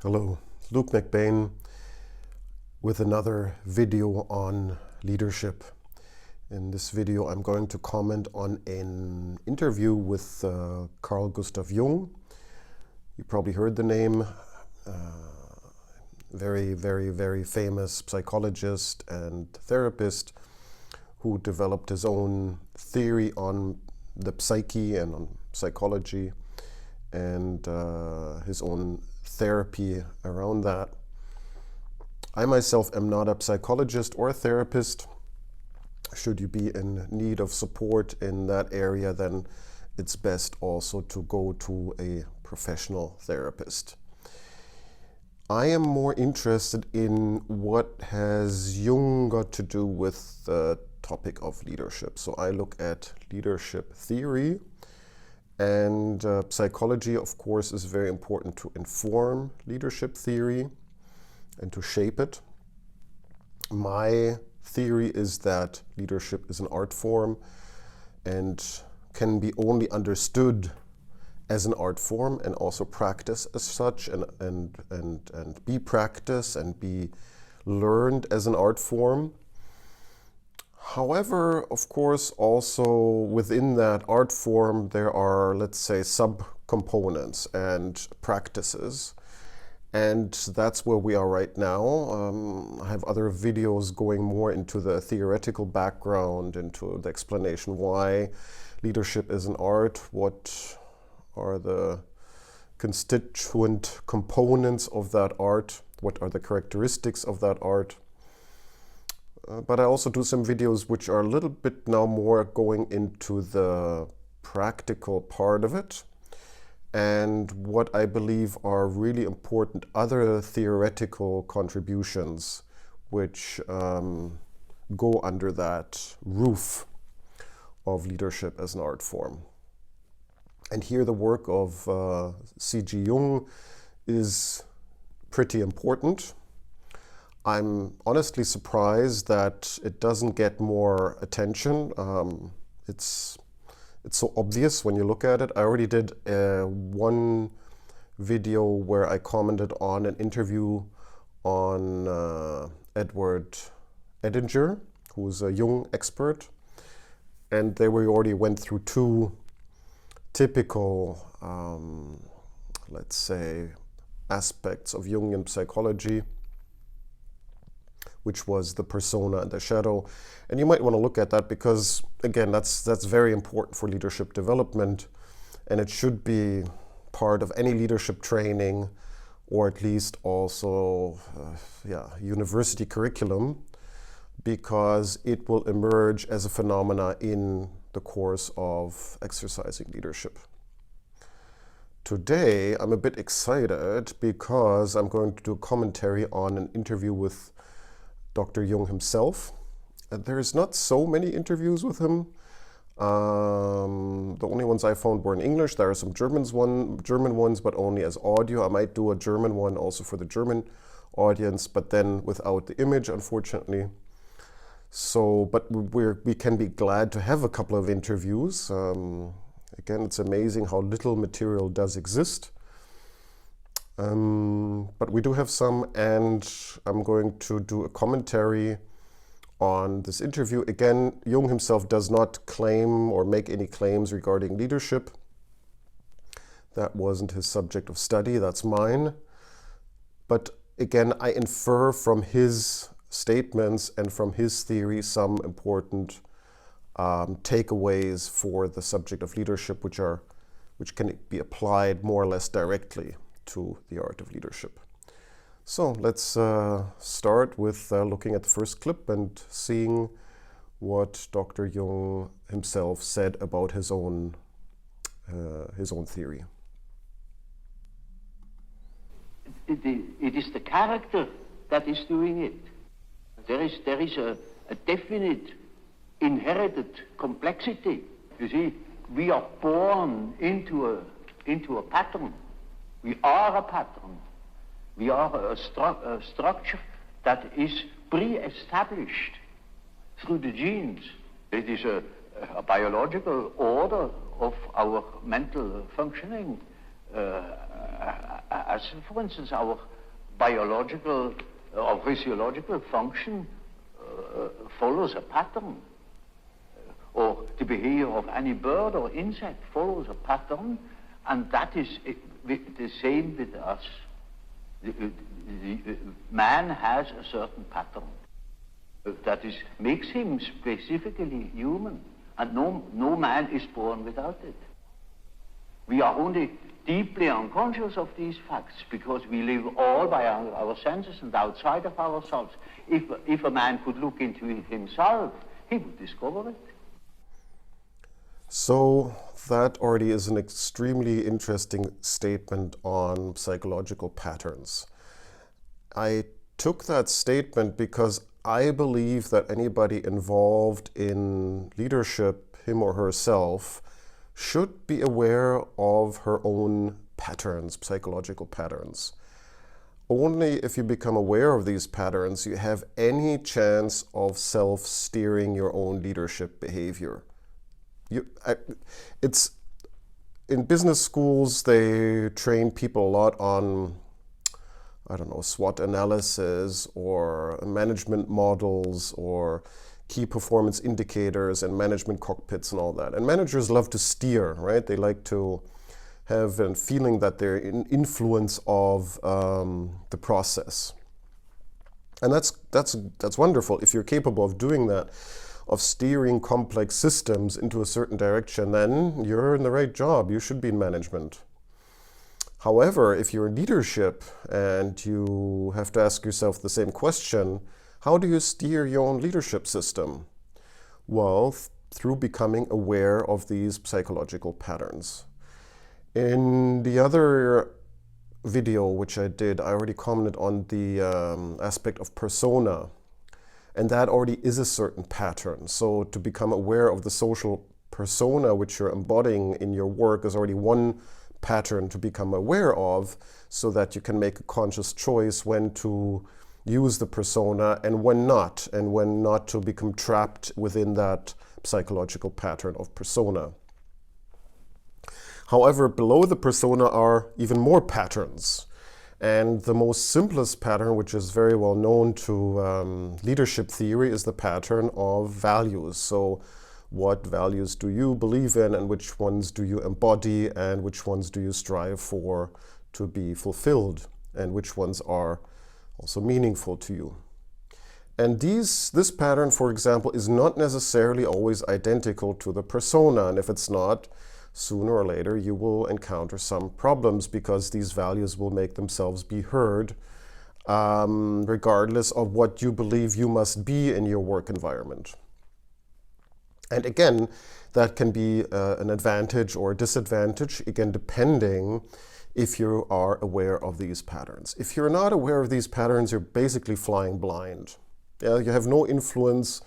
Hello, Luke McBain with another video on leadership. In this video I'm going to comment on an interview with Carl Gustav Jung. You probably heard the name. Very famous psychologist and therapist who developed his own theory on the psyche and on psychology and his own therapy around that. I myself am not a psychologist or a therapist. Should you be in need of support in that area, then it's best also to go to a professional therapist. I am more interested in what has Jung got to do with the topic of leadership. So I look at leadership theory. And psychology, of course, is very important to inform leadership theory and to shape it. My theory is that leadership is an art form and can be only understood as an art form and also practiced as such and be practiced and be learned as an art form. However, of course, also within that art form, there are, let's say, subcomponents and practices. And that's where we are right now. I have other videos going more into the theoretical background, into the explanation why leadership is an art, what are the constituent components of that art, what are the characteristics of that art. But I also do some videos which are a little bit now more going into the practical part of it and what I believe are really important other theoretical contributions which go under that roof of leadership as an art form. And here the work of C.G.Jung is pretty important. I'm honestly surprised that it doesn't get more attention. It's so obvious when you look at it. I already did one video where I commented on an interview on Edward Edinger, who's a Jung expert. And there we already went through two typical, let's say, aspects of Jungian psychology, which was the persona and the shadow. And you might want to look at that because, again, that's very important for leadership development. And it should be part of any leadership training, or at least also university curriculum, because it will emerge as a phenomena in the course of exercising leadership. Today, I'm a bit excited because I'm going to do a commentary on an interview with Dr. Jung himself. There's not so many interviews with him. The only ones I found were in English. There are some German ones, but only as audio. I might do a German one also for the German audience, but then without the image, unfortunately. So, but we can be glad to have a couple of interviews. Again, it's amazing how little material does exist. But we do have some, and I'm going to do a commentary on this interview. Again, Jung himself does not claim or make any claims regarding leadership. That wasn't his subject of study, that's mine. But again, I infer from his statements and from his theory some important takeaways for the subject of leadership, which can be applied more or less directly to the art of leadership. So let's start with looking at the first clip and seeing what Dr. Jung himself said about his own theory. It is the character that is doing it. There is a definite inherited complexity. You see, we are born into a pattern. We are a pattern. We are a structure that is pre-established through the genes. It is a biological order of our mental functioning. as, for instance, our biological or physiological function follows a pattern, or the behavior of any bird or insect follows a pattern, and that is the same with us. Man has a certain pattern that makes him specifically human, and no man is born without it. We are only deeply unconscious of these facts because we live all by our senses and outside of ourselves. If a man could look into it himself, he would discover it. So that already is an extremely interesting statement on psychological patterns. I took that statement because I believe that anybody involved in leadership, him or herself, should be aware of her own patterns, psychological patterns. Only if you become aware of these patterns, you have any chance of self-steering your own leadership behavior. In business schools, they train people a lot on, I don't know, SWOT analysis or management models or key performance indicators and management cockpits and all that. And managers love to steer, right? They like to have a feeling that they're in influence of the process. And that's wonderful. If you're capable of doing that, of steering complex systems into a certain direction, then you're in the right job. You should be in management. However, if you're in leadership and you have to ask yourself the same question, how do you steer your own leadership system? Well, through becoming aware of these psychological patterns. In the other video which I did, I already commented on the aspect of persona. And that already is a certain pattern. So to become aware of the social persona which you're embodying in your work is already one pattern to become aware of, so that you can make a conscious choice when to use the persona and when not to become trapped within that psychological pattern of persona. However, below the persona are even more patterns. And the most simplest pattern, which is very well known to leadership theory, is the pattern of values. So what values do you believe in, and which ones do you embody, and which ones do you strive for to be fulfilled, and which ones are also meaningful to you. And this pattern, for example, is not necessarily always identical to the persona. And if it's not, sooner or later you will encounter some problems, because these values will make themselves be heard regardless of what you believe you must be in your work environment. And again, that can be an advantage or a disadvantage, again, depending if you are aware of these patterns. If you're not aware of these patterns, you're basically flying blind. You have no influence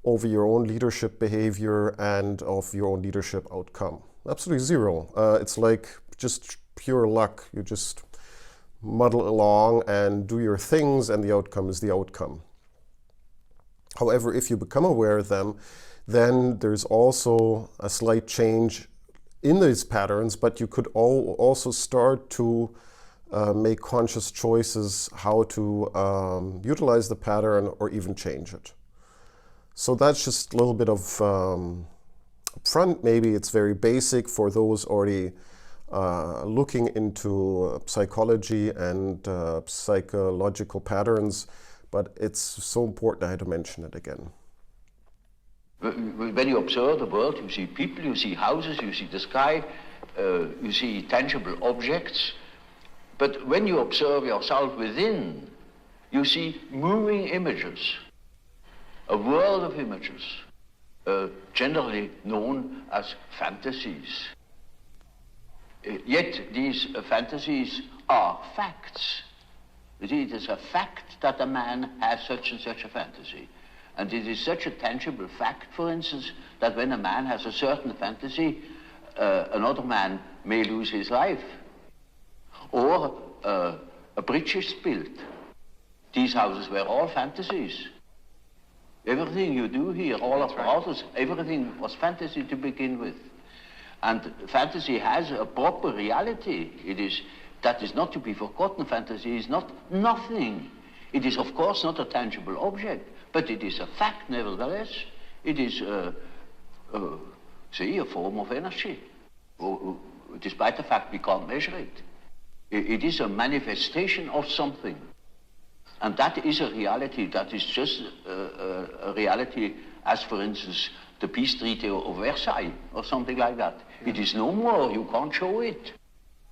over your own leadership behavior and of your own leadership outcome. Absolutely zero. It's like just pure luck. You just muddle along and do your things, and the outcome is the outcome. However, if you become aware of them, then there's also a slight change in these patterns, but you could also start to make conscious choices how to utilize the pattern or even change it. So that's just a little bit of upfront. Maybe it's very basic for those already looking into psychology and psychological patterns, but it's so important I had to mention it again. When you observe the world, you see people, you see houses, you see the sky, you see tangible objects. But when you observe yourself within, you see moving images, a world of images, generally known as fantasies. Yet these fantasies are facts. You see, it is a fact that a man has such and such a fantasy. And it is such a tangible fact, for instance, that when a man has a certain fantasy, another man may lose his life. Or a bridge is built. These houses were all fantasies. Everything you do here, all of the houses, everything was fantasy to begin with. And fantasy has a proper reality. It is that is not to be forgotten. Fantasy is not nothing. It is, of course, not a tangible object, but it is a fact, nevertheless. It is, say, a form of energy, despite the fact we can't measure it. It is a manifestation of something. And that is a reality. That is just a reality as, for instance, the peace treaty of Versailles or something like that. Yeah. It is no more. You can't show it.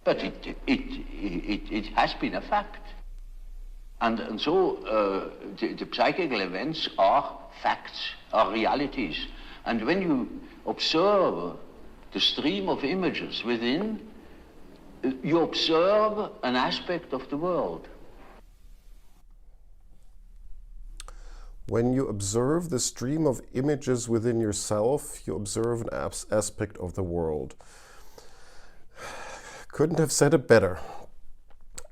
But it has been a fact. And so the psychical events are facts, are realities. And when you observe the stream of images within, you observe an aspect of the world. When you observe the stream of images within yourself, you observe an aspect of the world. Couldn't have said it better.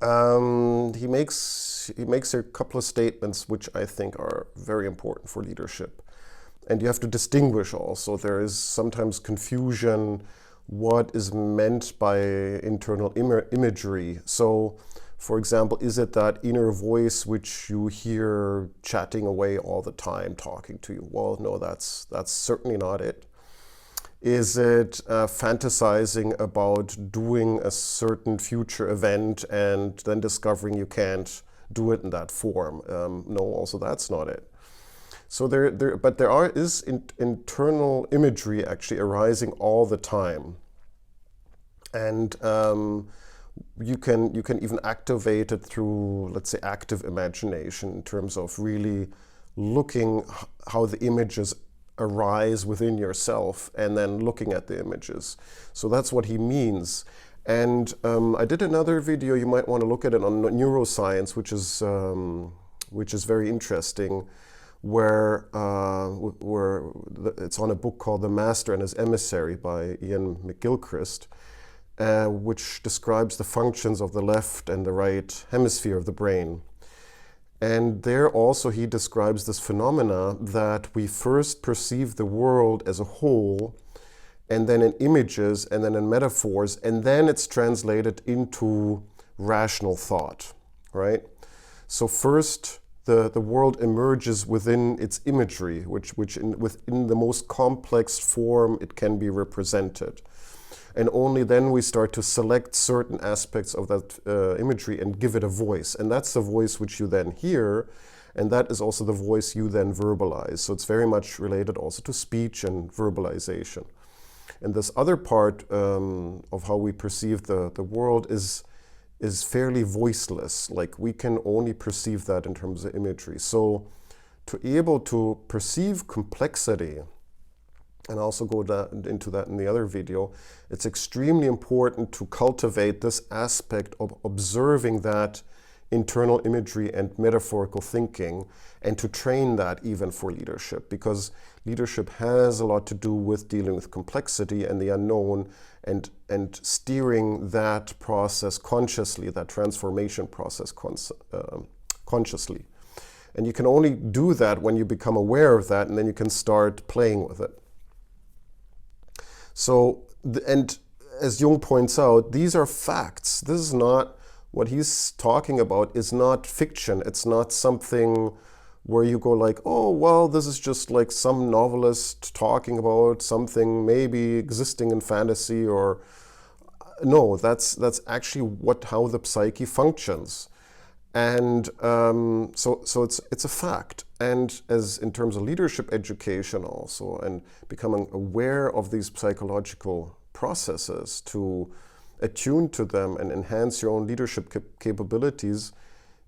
He makes a couple of statements which I think are very important for leadership. And you have to distinguish also. There is sometimes confusion what is meant by internal imagery. So, for example, is it that inner voice which you hear chatting away all the time, talking to you? Well, no, that's certainly not it. Is it fantasizing about doing a certain future event and then discovering you can't do it in that form? No, also that's not it. So there is internal imagery actually arising all the time, and you can even activate it through, let's say, active imagination in terms of really looking how the images arise within yourself and then looking at the images. So that's what he means. And I did another video, you might want to look at it, on neuroscience, which is very interesting, where it's on a book called The Master and His Emissary by Ian McGilchrist, which describes the functions of the left and the right hemisphere of the brain. And there also he describes this phenomena that we first perceive the world as a whole, and then in images, and then in metaphors, and then it's translated into rational thought, right? So first, the world emerges within its imagery, within the most complex form it can be represented. And only then we start to select certain aspects of that imagery and give it a voice. And that's the voice which you then hear, and that is also the voice you then verbalize. So it's very much related also to speech and verbalization. And this other part of how we perceive the world is fairly voiceless. Like, we can only perceive that in terms of imagery. So to be able to perceive complexity, and I'll also go into that in the other video, it's extremely important to cultivate this aspect of observing that internal imagery and metaphorical thinking, and to train that even for leadership, because leadership has a lot to do with dealing with complexity and the unknown, and steering that process consciously, that transformation process consciously. And you can only do that when you become aware of that, and then you can start playing with it. So, and as Jung points out, these are facts. This is not, what he's talking about is not fiction. It's not something where you go like, oh, well, this is just like some novelist talking about something maybe existing in fantasy, or no, that's actually how the psyche functions. And so it's a fact. And as in terms of leadership education also, and becoming aware of these psychological processes to attune to them and enhance your own leadership capabilities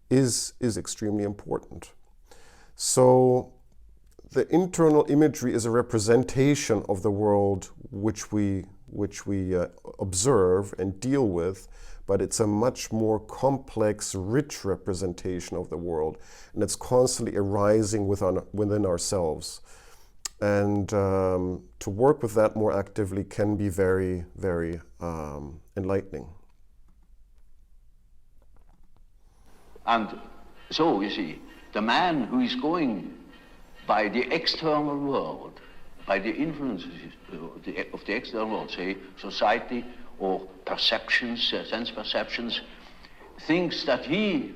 is extremely important. So the internal imagery is a representation of the world which we observe and deal with, but it's a much more complex, rich representation of the world, and it's constantly arising within ourselves. And to work with that more actively can be very, very enlightening. And so, you see, the man who is going by the external world, by the influences of the external world, say society or perceptions, sense perceptions, thinks that he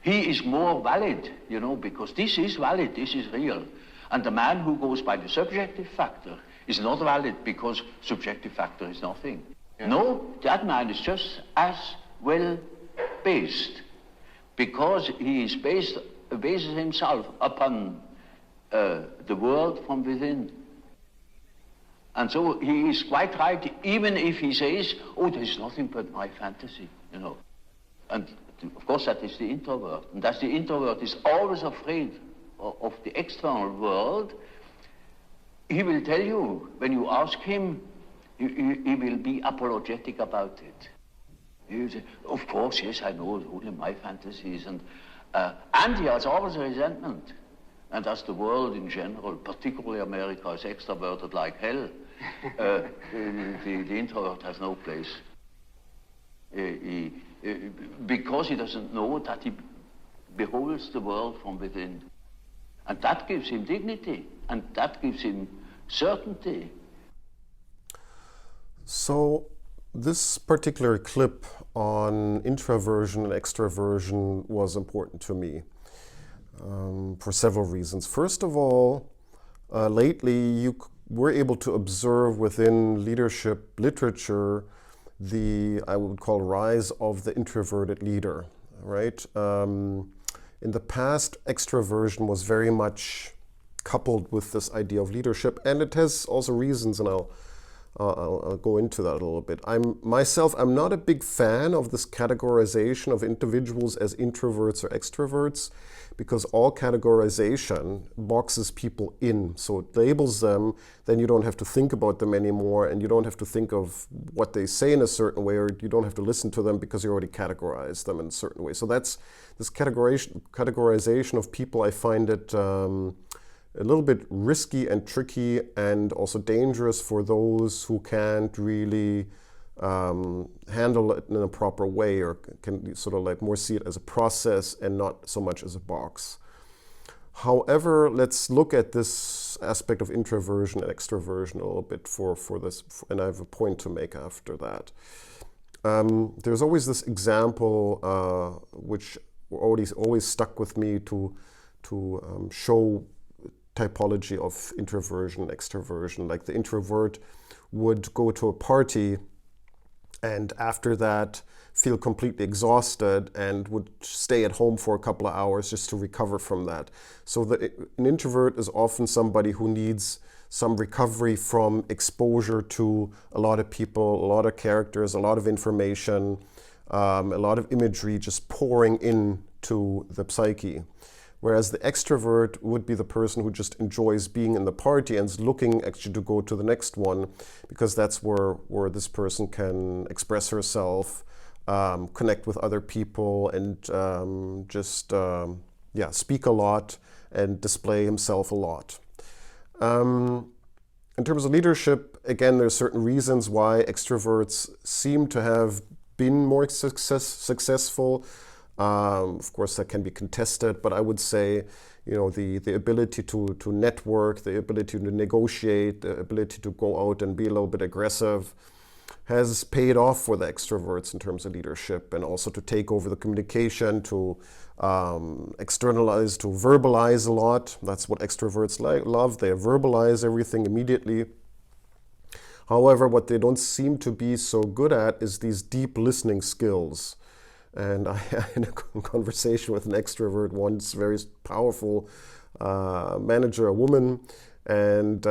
is more valid, you know, because this is valid, this is real. And the man who goes by the subjective factor is not valid because subjective factor is nothing. Yeah. No, that man is just as well based because he is bases himself upon the world from within. And so he is quite right, even if he says, oh, there's nothing but my fantasy, you know. And of course that is the introvert. And that the introvert is always afraid of the external world. He will tell you, when you ask him, he will be apologetic about it. He will say, of course, yes, I know only my fantasies. And he has always a resentment. And as the world in general, particularly America, is extroverted like hell, the introvert has no place. Because he doesn't know that he beholds the world from within. And that gives him dignity, and that gives him certainty. So this particular clip on introversion and extraversion was important to me for several reasons. First of all, lately you were able to observe within leadership literature the, I would call, rise of the introverted leader, right? In the past, extroversion was very much coupled with this idea of leadership, and it has also reasons, and I'll go into that a little bit. I'm not a big fan of this categorization of individuals as introverts or extroverts, because all categorization boxes people in. So it labels them, then you don't have to think about them anymore, and you don't have to think of what they say in a certain way, or you don't have to listen to them because you already categorized them in a certain way. So that's this categorization of people. I find it a little bit risky and tricky, and also dangerous for those who can't really handle it in a proper way, or can sort of like more see it as a process and not so much as a box. However, let's look at this aspect of introversion and extroversion a little bit for this, and I have a point to make after that. There's always this example which always stuck with me to show typology of introversion and extroversion. Like the introvert would go to a party and after that feel completely exhausted and would stay at home for a couple of hours just to recover from that. So an introvert is often somebody who needs some recovery from exposure to a lot of people, a lot of characters, a lot of information, a lot of imagery just pouring into the psyche. Whereas the extrovert would be the person who just enjoys being in the party and is looking actually to go to the next one, because that's where this person can express herself, connect with other people, and speak a lot and display himself a lot. In terms of leadership, again, there's certain reasons why extroverts seem to have been more successful. Of course, that can be contested, but I would say, the ability to network, the ability to negotiate, the ability to go out and be a little bit aggressive has paid off for the extroverts in terms of leadership, and also to take over the communication, to externalize, to verbalize a lot. That's what extroverts love. They verbalize everything immediately. However, what they don't seem to be so good at is these deep listening skills. And I had a conversation with an extrovert once, very powerful manager, a woman, and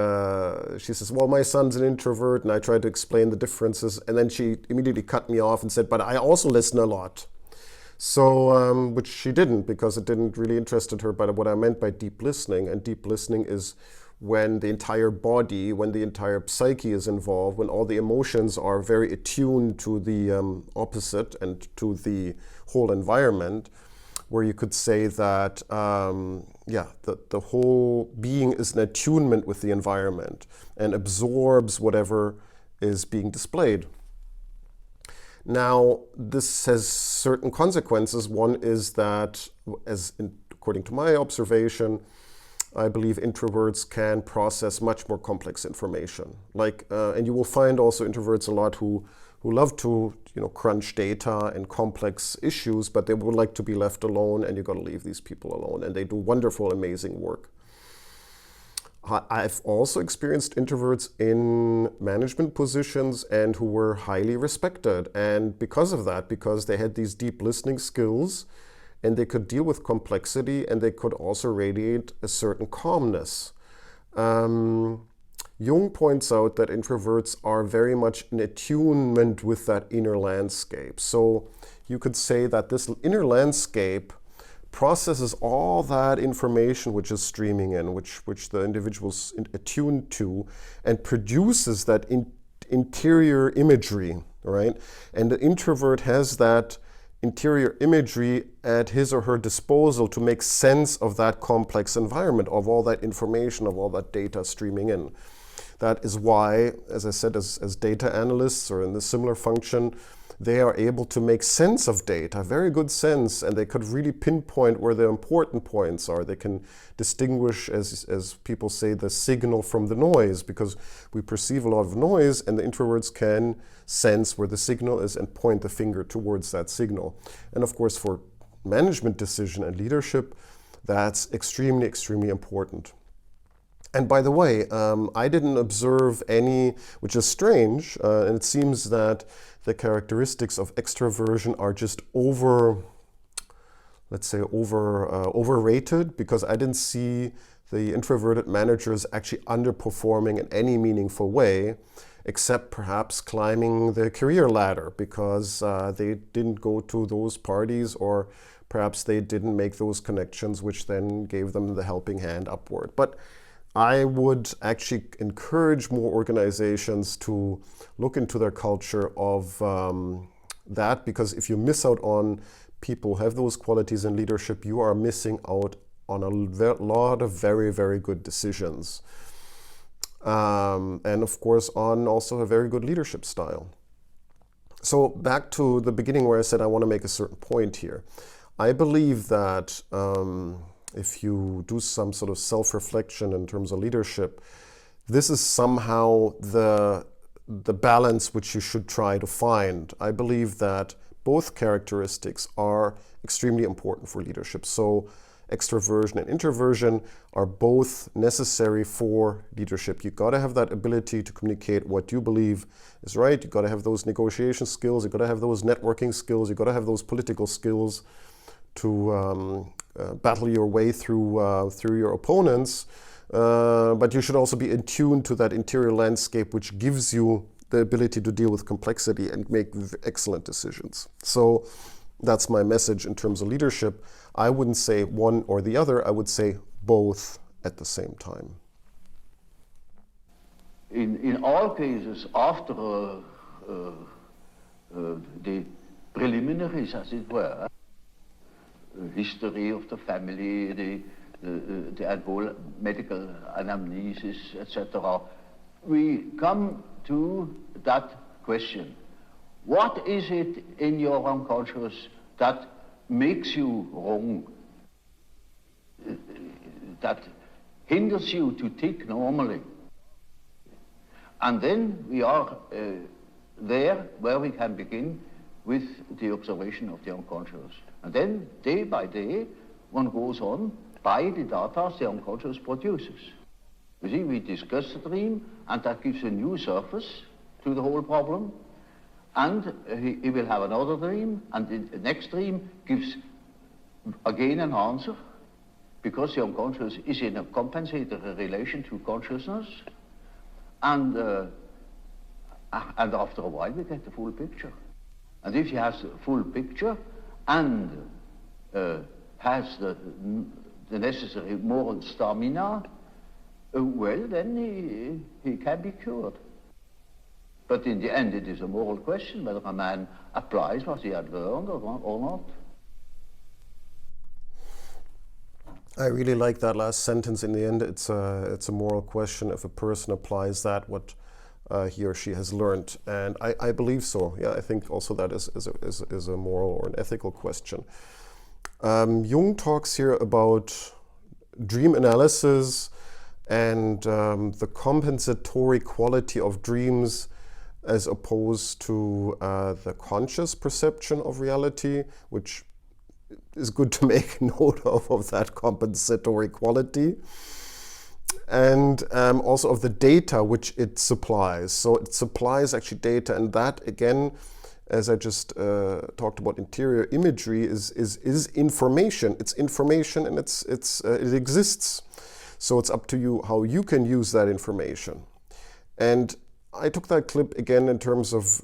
she says, well, my son's an introvert, and I tried to explain the differences, and then she immediately cut me off and said, but I also listen a lot. So, which she didn't, because it didn't really interested her. But what I meant by deep listening, and deep listening is when the entire body, when the entire psyche is involved, when all the emotions are very attuned to the opposite and to the whole environment, where you could say that the whole being is in attunement with the environment and absorbs whatever is being displayed. Now, this has certain consequences. One is that, according to my observation, I believe introverts can process much more complex information. And you will find also introverts a lot who who love to, crunch data and complex issues, but they would like to be left alone, and you've got to leave these people alone. And they do wonderful, amazing work. I've also experienced introverts in management positions and who were highly respected. And because of that, because they had these deep listening skills and they could deal with complexity and they could also radiate a certain calmness. Jung points out that introverts are very much in attunement with that inner landscape. So you could say that this inner landscape processes all that information which is streaming in, which the individual's attuned to, and produces that interior imagery, right? And the introvert has that interior imagery at his or her disposal to make sense of that complex environment, of all that information, of all that data streaming in. That is why, as I said, as data analysts or in the similar function, they are able to make sense of data, very good sense, and they could really pinpoint where the important points are. They can distinguish, as people say, the signal from the noise, because we perceive a lot of noise, and the introverts can sense where the signal is and point the finger towards that signal. And of course, for management decision and leadership, that's extremely, extremely important. And by the way, I didn't observe any, which is strange, and it seems that the characteristics of extroversion are just overrated, because I didn't see the introverted managers actually underperforming in any meaningful way, except perhaps climbing the career ladder, because they didn't go to those parties, or perhaps they didn't make those connections, which then gave them the helping hand upward. But I would actually encourage more organizations to look into their culture of that, because if you miss out on people who have those qualities in leadership, you are missing out on a lot of very, very good decisions. And of course, on also a very good leadership style. So back to the beginning where I said I want to make a certain point here. I believe that if you do some sort of self-reflection in terms of leadership, this is somehow the balance which you should try to find. I believe that both characteristics are extremely important for leadership. So extroversion and introversion are both necessary for leadership. You've got to have that ability to communicate what you believe is right. You've got to have those negotiation skills. You've got to have those networking skills. You've got to have those political skills to battle your way through your opponents, but you should also be in tune to that interior landscape, which gives you the ability to deal with complexity and make excellent decisions. So that's my message in terms of leadership. I wouldn't say one or the other. I would say both at the same time. In all cases, after the preliminaries, as it were, history of the family, the whole medical anamnesis, etc., we come to that question. What is it in your unconscious that makes you wrong, that hinders you to think normally? And then we are there where we can begin with the observation of the unconscious. And then, day by day, one goes on by the data the unconscious produces. You see, we discuss the dream, and that gives a new surface to the whole problem. And he will have another dream, and the next dream gives again an answer, because the unconscious is in a compensatory relation to consciousness. And after a while, we get the full picture. And if he has the full picture and has the necessary moral stamina, well, then he can be cured. But in the end, it is a moral question whether a man applies what he had learned or not. I really like that last sentence. In the end, it's a moral question if a person applies that what he or she has learned, and I believe so. Yeah, I think also that is a moral or an ethical question. Jung talks here about dream analysis and the compensatory quality of dreams as opposed to the conscious perception of reality, which is good to make note of that compensatory quality. And also of the data which it supplies. So it supplies actually data, and that again, as I just talked about, interior imagery is information. It's information, and it exists. So it's up to you how you can use that information. And I took that clip again in terms of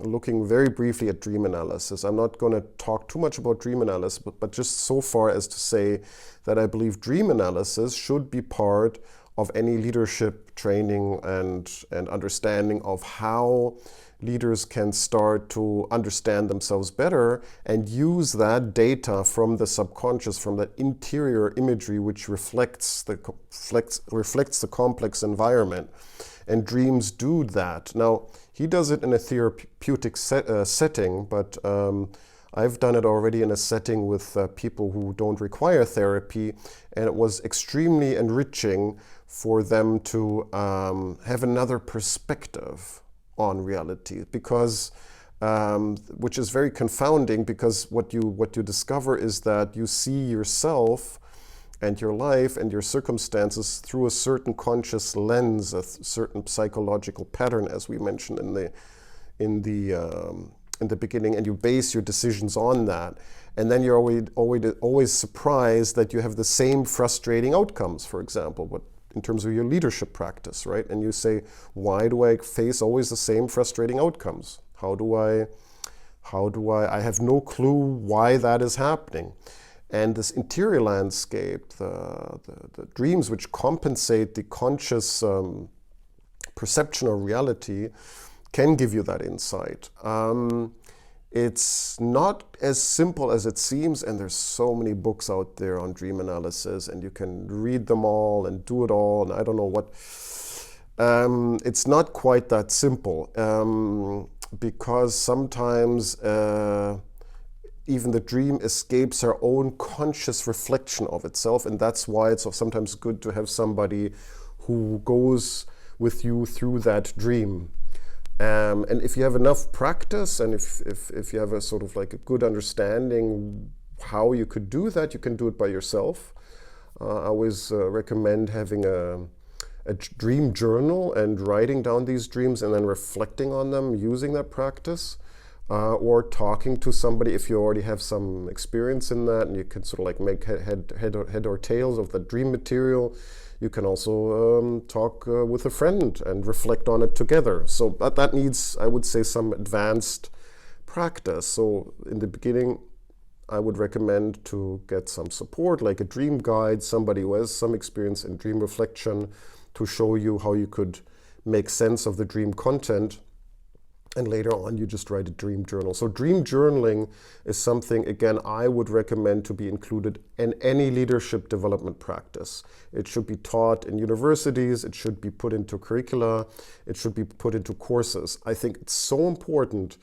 looking very briefly at dream analysis. I'm not going to talk too much about dream analysis, but just so far as to say that I believe dream analysis should be part of any leadership training and understanding of how leaders can start to understand themselves better and use that data from the subconscious, from that interior imagery which reflects the complex environment. And dreams do that. Now, he does it in a therapeutic setting, but I've done it already in a setting with people who don't require therapy, and it was extremely enriching for them to have another perspective on reality, because which is very confounding, because what you discover is that you see yourself and your life and your circumstances through a certain conscious lens, a certain psychological pattern, as we mentioned in the beginning, and you base your decisions on that. And then you're always surprised that you have the same frustrating outcomes, for example, but in terms of your leadership practice, right? And you say, why do I face always the same frustrating outcomes? How do I have no clue why that is happening. And this interior landscape, the dreams which compensate the conscious perception of reality, can give you that insight. It's not as simple as it seems, and there's so many books out there on dream analysis, and you can read them all and do it all, and I don't know what. It's not quite that simple, because sometimes even the dream escapes our own conscious reflection of itself, and that's why it's sometimes good to have somebody who goes with you through that dream. And if you have enough practice, and if you have a sort of like a good understanding how you could do that, you can do it by yourself. I always recommend having a dream journal and writing down these dreams and then reflecting on them using that practice. Or talking to somebody if you already have some experience in that, and you can sort of like make head or tails of the dream material. You can also talk with a friend and reflect on it together. So that needs, I would say, some advanced practice. So in the beginning, I would recommend to get some support, like a dream guide, somebody who has some experience in dream reflection, to show you how you could make sense of the dream content. And later on, you just write a dream journal. So dream journaling is something, again, I would recommend to be included in any leadership development practice. It should be taught in universities. It should be put into curricula. It should be put into courses. I think it's so important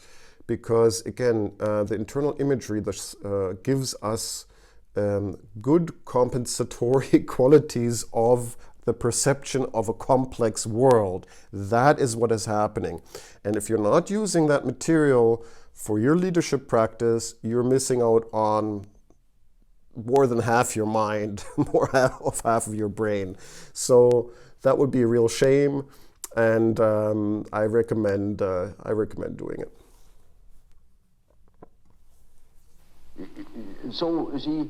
because, again, the internal imagery gives us good compensatory qualities of the perception of a complex world. That is what is happening. And if you're not using that material for your leadership practice, you're missing out on more than half your mind, half of your brain. So that would be a real shame, and I recommend doing it. So, you see,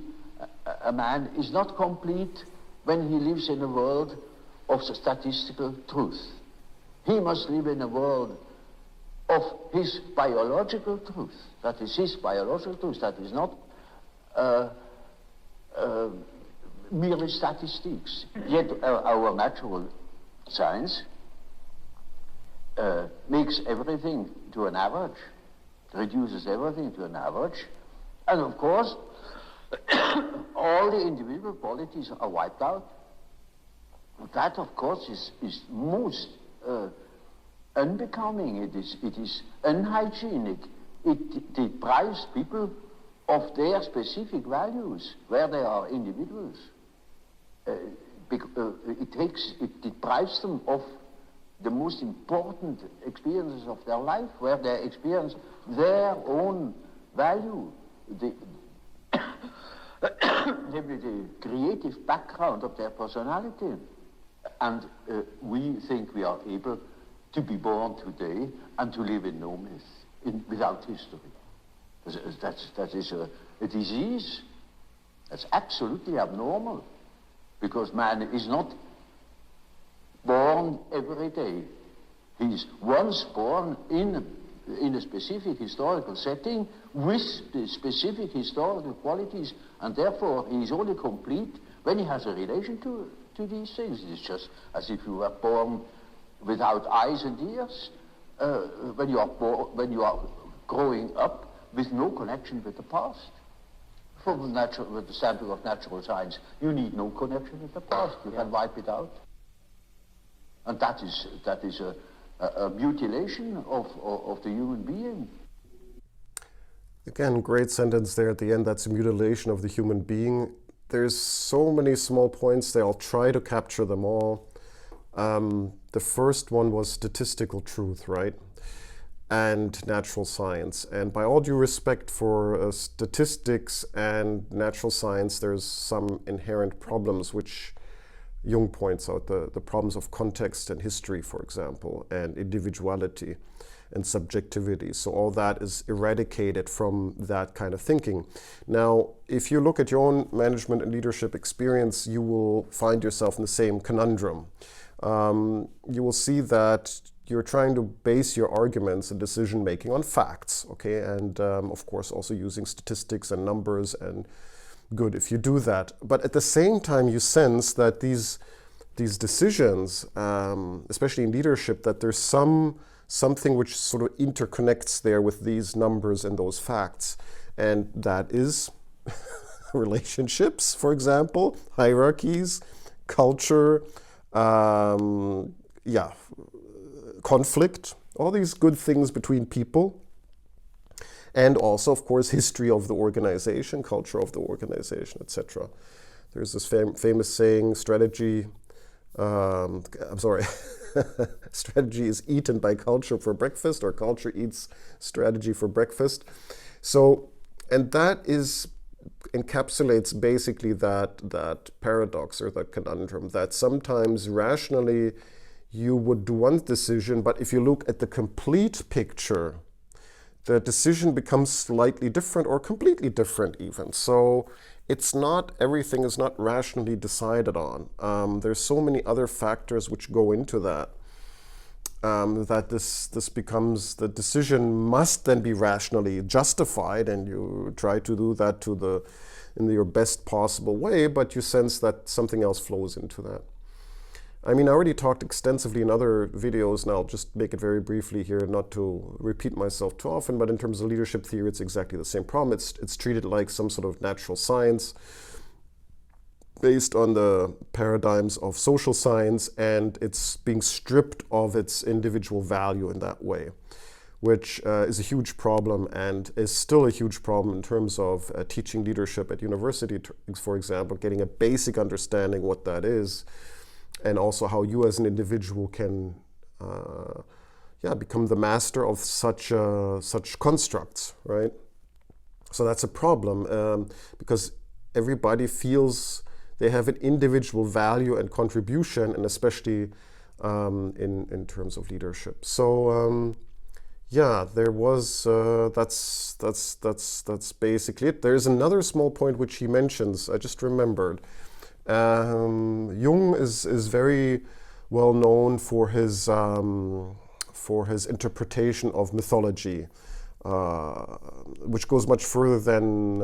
a man is not complete when he lives in a world of statistical truth. He must live in a world of his biological truth. That is his biological truth. That is not merely statistics. Yet our natural science makes everything to an average, reduces everything to an average. And of course, all the individual qualities are wiped out. That, of course, is most unbecoming. It is unhygienic. It deprives people of their specific values where they are individuals. It deprives them of the most important experiences of their life, where they experience their own value, namely the creative background of their personality. And we think we are able to be born today and to live in no myth, without history. That is a disease. That's absolutely abnormal, because man is not born every day. He is once born in a specific historical setting with the specific historical qualities, and therefore he is only complete when he has a relation to these things. It is just as if you were born without eyes and ears, when you are growing up with no connection with the past. From the standpoint of natural science, you need no connection with the past. You can wipe it out. And that is a mutilation of the human being. Again, great sentence there at the end. That's a mutilation of the human being. There's so many small points there. I'll try to capture them all. The first one was statistical truth, right? And natural science. And by all due respect for statistics and natural science, there's some inherent problems which Jung points out, the problems of context and history, for example, and individuality and subjectivity. So all that is eradicated from that kind of thinking. Now, if you look at your own management and leadership experience, you will find yourself in the same conundrum. You will see that you're trying to base your arguments and decision making on facts, okay, and of course also using statistics and numbers, and good if you do that. But at the same time, you sense that these decisions, especially in leadership, that there's something which sort of interconnects there with these numbers and those facts, and that is relationships, for example, hierarchies, culture, conflict, all these good things between people, and also, of course, history of the organization, culture of the organization, etc. There's this famous saying, strategy is eaten by culture for breakfast, or culture eats strategy for breakfast. So, and that encapsulates basically that paradox or that conundrum, that sometimes rationally you would do one decision, but if you look at the complete picture, the decision becomes slightly different or completely different even. So everything is not rationally decided on. There's so many other factors which go into that, that this becomes, the decision must then be rationally justified, and you try to do that in your best possible way, but you sense that something else flows into that. I mean, I already talked extensively in other videos, and I'll just make it very briefly here, not to repeat myself too often, but in terms of leadership theory, it's exactly the same problem. It's treated like some sort of natural science based on the paradigms of social science, and it's being stripped of its individual value in that way, which is a huge problem, and is still a huge problem in terms of teaching leadership at university, for example, getting a basic understanding what that is, and also how you as an individual can become the master of such constructs, right? So that's a problem, because everybody feels they have an individual value and contribution, and especially in terms of leadership. So there was that's basically it. There's another small point which he mentions. I just remembered. Jung is very well known for his interpretation of mythology, which goes much further than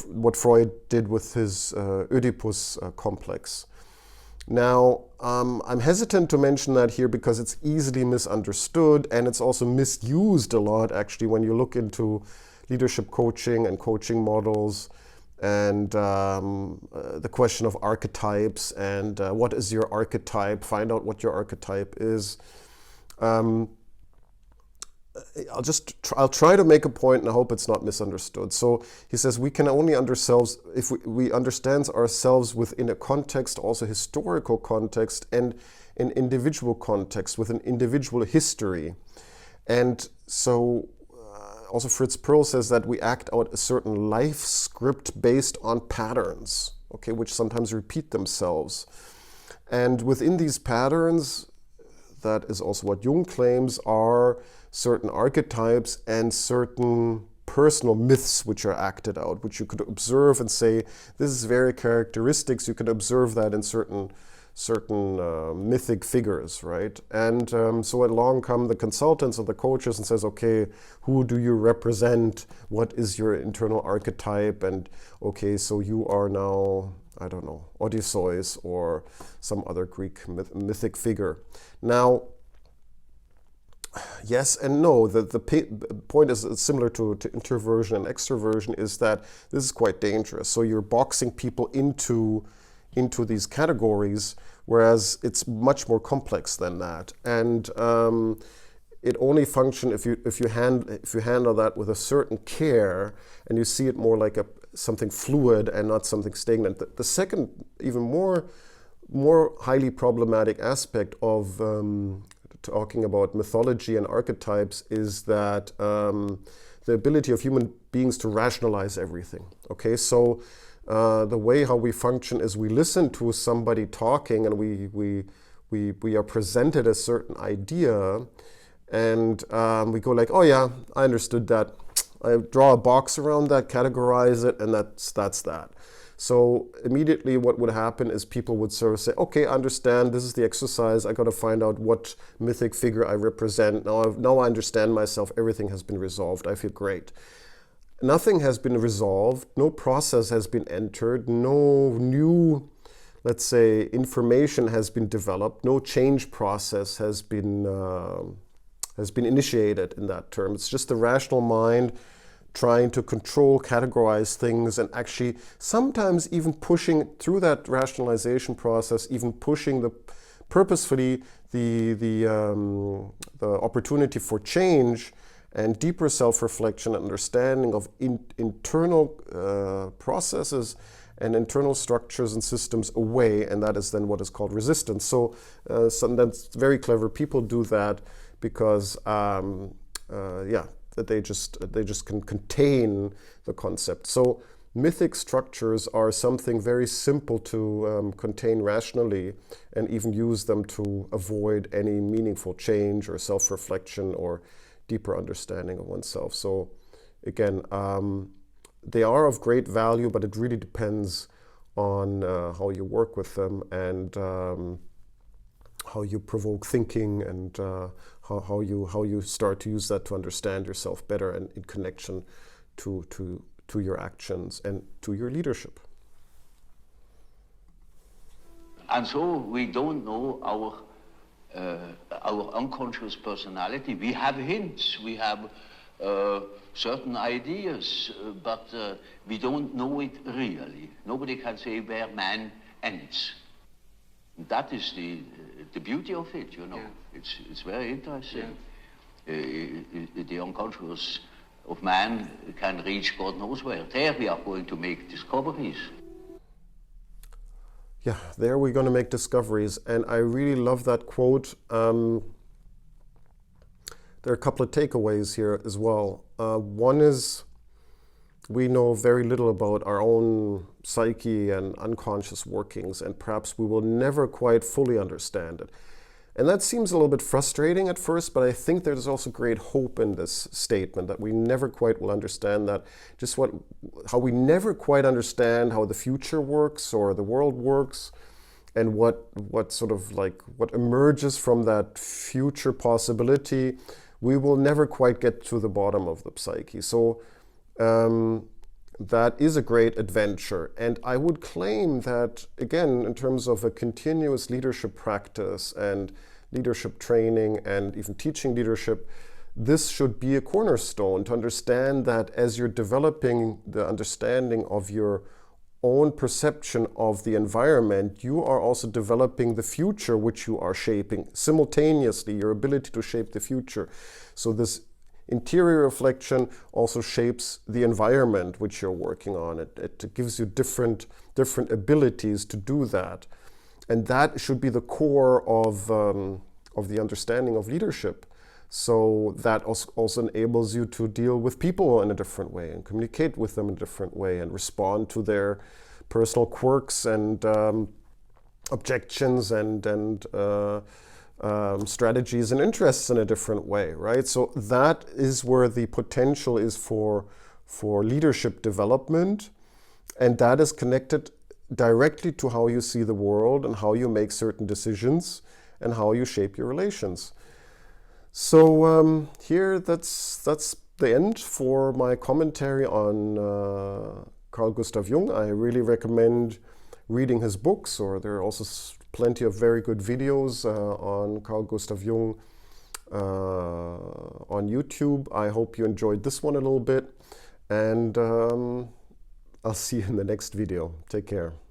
what Freud did with his Oedipus complex. Now, I'm hesitant to mention that here because it's easily misunderstood, and it's also misused a lot, actually, when you look into leadership coaching and coaching models, and the question of archetypes, and what is your archetype, find out what your archetype is. I'll try to make a point, and I hope it's not misunderstood. So he says we can only if we understand ourselves within a context, also historical context, and an individual context with an individual history. And so also Fritz Perls says that we act out a certain life script based on patterns, okay, which sometimes repeat themselves. And within these patterns, that is also what Jung claims, are certain archetypes and certain personal myths which are acted out, which you could observe and say, this is very characteristics. You can observe that in certain mythic figures, right? And so along come the consultants or the coaches and says, okay, who do you represent? What is your internal archetype? And okay, so you are now, I don't know, Odysseus or some other Greek mythic figure. Now, yes and no. The point is similar to introversion and extroversion, is that this is quite dangerous. So you're boxing people into these categories, whereas it's much more complex than that. And it only functions if you handle that with a certain care, and you see it more like something fluid and not something stagnant. The second, even more highly problematic aspect of talking about mythology and archetypes is that the ability of human beings to rationalize everything. Okay, so the way how we function is we listen to somebody talking, and we are presented a certain idea, and we go like, oh yeah, I understood that. I draw a box around that, categorize it, and that's that. So immediately what would happen is people would sort of say, okay, I understand, this is the exercise, I got to find out what mythic figure I represent. Now I understand myself, everything has been resolved, I feel great. Nothing has been resolved, no process has been entered, no new, let's say, information has been developed, no change process has been initiated in that term. It's just the rational mind trying to control, categorize things, and actually sometimes even pushing through that rationalization process, even pushing purposefully the opportunity for change and deeper self-reflection and understanding of internal processes and internal structures and systems away, and that is then what is called resistance. So sometimes very clever people do that because that they just can contain the concept. So mythic structures are something very simple to contain rationally, and even use them to avoid any meaningful change or self-reflection or deeper understanding of oneself. So again, they are of great value, but it really depends on how you work with them, and how you provoke thinking, and how you start to use that to understand yourself better, and in connection to your actions and to your leadership. And so we don't know our unconscious personality. We have hints, we have certain ideas, but we don't know it really. Nobody can say where man ends. That is the beauty of it, you know. Yeah. It's very interesting. Yeah. The unconscious of man can reach God knows where. There we are going to make discoveries. Yeah, there we're going to make discoveries. And I really love that quote. There are a couple of takeaways here as well. One is, we know very little about our own psyche and unconscious workings, and perhaps we will never quite fully understand it. And that seems a little bit frustrating at first, but I think there's also great hope in this statement, that we never quite will understand that, how we never quite understand how the future works or the world works, and what emerges from that future possibility. We will never quite get to the bottom of the psyche. So that is a great adventure. And I would claim that, again, in terms of a continuous leadership practice and leadership training and even teaching leadership, this should be a cornerstone to understand that as you're developing the understanding of your own perception of the environment, you are also developing the future which you are shaping simultaneously, your ability to shape the future. So this interior reflection also shapes the environment which you're working on. It gives you different abilities to do that. And that should be the core of the understanding of leadership. So that also enables you to deal with people in a different way and communicate with them in a different way and respond to their personal quirks and objections and strategies and interests in a different way, right? So that is where the potential is for leadership development, and that is connected directly to how you see the world and how you make certain decisions and how you shape your relations. So here, that's the end for my commentary on Carl Gustav Jung. I really recommend reading his books, or there are also plenty of very good videos on Carl Gustav Jung on YouTube. I hope you enjoyed this one a little bit, and I'll see you in the next video. Take care.